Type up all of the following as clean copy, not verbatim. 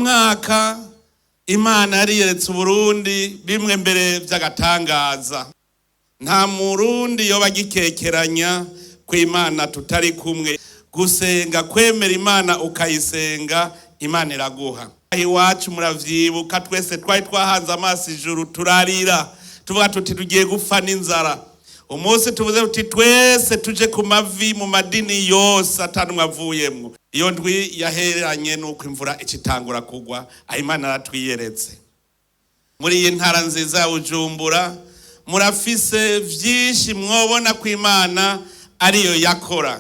mwaka Imana yariyeretse Uburundi bimwe mbere vy'agatangaza. Nta murundi yoba gikekeranya ko Imana tutari kumwe. Gusenga, kwemera Imana ukayisenga, Imana iraguha. Iwacu muravyibuka twese twari twahanze amaso ijuru turarira. Tuvuga tuti tugiye gupfa n'inzara. Umunsi tuvuze tuti twese tuje ku mavi mu madini yose atanumwe avuyemwo. Iyo ndwi yaheranye nuko imvura icitangura kugwa, Imana aratwiyeretse. Muri iyi ntara nziza ya Bujumbura murafise vyinshi mwobona ko Imana ariyo yakora.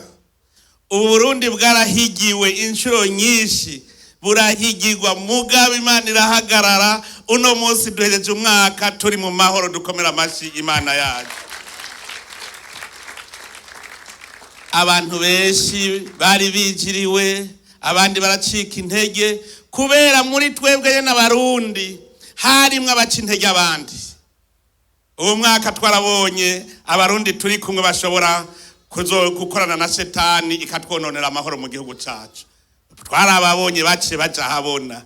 Uburundi bwarahigiwe inshuro nyinshi, burahigirwa mugabo Imana irahagarara. Uno munsi duhereje umwaka turi mu mahoro, dukomera amashi Imana yacu. Abantu benshi bari bijiriwe, abandi baracika intege kubera muri twebwe n'abarundi harimwe abaca intege abandi. Uwo mwaka twarabonye abarundi turi kumwe bashobora gukorana na Shetani ikatwononera amahoro mu gihugu cacu. Twarababonye bace baja habona.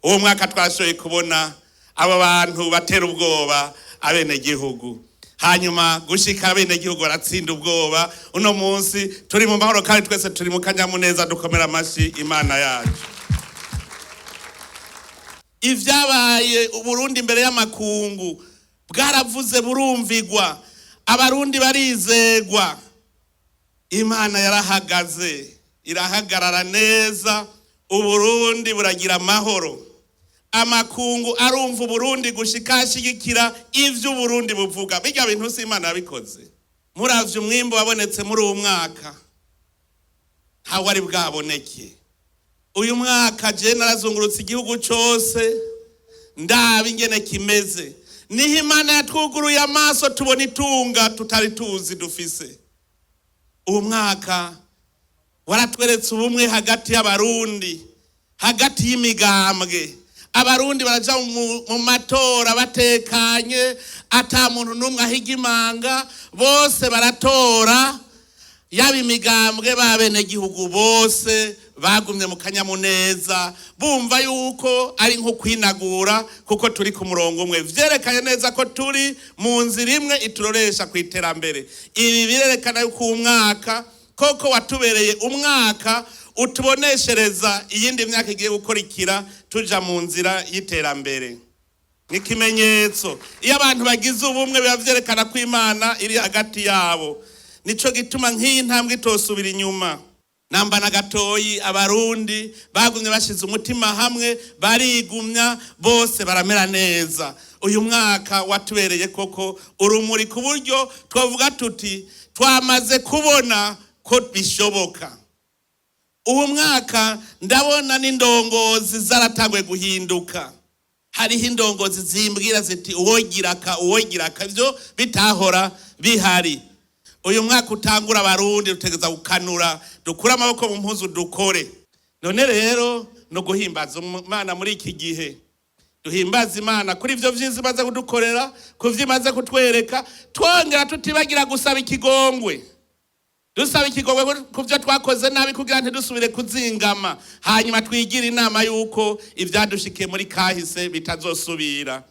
Uwo mwaka twashoboye kubona aba bantu batera ubwoba abene gihugu. Hanyuma gushika abene gihugu baratsinda ubwoba. Uno munsi turi mu mahoro kandi twese turi mu kanyamuneza, dukomera amashi Imana yacu. Ivyabaye Uburundi imbere y'amakungu bwaravuze burumvigwa, abarundi barizegwa. Imana yarahagaze, irahagarara neza, Uburundi buragira amahoro. Amakungu arumva Uburundi gushika ashigikira ivyo Uburundi buvuga. Bijya bintu si Imana yabikoze. Muravye umwimbo wabonetse muri uwo mwaka ntawe ari bwaboneke. Uyu mwaka je narazungurutse igihugu cose ndaba ingene kimeze. Niho Imana yatwuguruye amaso tubona itunga tutari tuzi dufise. Uwo mwaka waratweretse ubumwe hagati y'abarundi, hagati y'imigambwe. Abarundi baraja mu matora batekanye, ata muntu numwe ahiga imanga, bose baratora. Yaba imigambwe babene gihugu bose bagumye mu kanyamuneza, bumva yuko ari nko kwinagura kuko turi ku murongo umwe. Vyerekanye neza ko turi mu nzira imwe ituroresha kwiterambere. Ibi birerekana yuko umwaka koko watubereye umwaka utuboneshereza iyindi myaka igiye gukorikira tuja mu nzira y'iterambere. N'ikimenyetso iyo abantu bagize ubumwe biba vyerekana ko Imana iri hagati yabo. Nico gituma nk'iyi ntambwe itosubira inyuma. Namba na gatoyi abarundi bagumye bashize umutima hamwe, barigumya, bose baramera neza. Uyu mwaka watubereye koko urumuri ku buryo twavuga tuti twamaze kubona ko bishoboka. Uwo mwaka ndabona n'indongozi zaratangwe guhinduka. Hariho indongozi zimbwira ziti uwogiraka ivyo bitahora bihari. Uyu mwaka utangura abarundi dutegeza gukanura, dukura amaboko mu mpuzu dukore. None rero no guhimbaza Imana muri iki gihe. Duhimbaza Imana kuri ivyo vyiza imaze kudukorera, kuvyo imaze kutwereka, twongera tutibagira gusaba ikigongwe. Dusaba ikigongwe kuvyo twakoze nabi kugira ntidusubire kuzingama. Hanyuma twigira inama yuko ivyadushikiye muri kahise bitazosubira.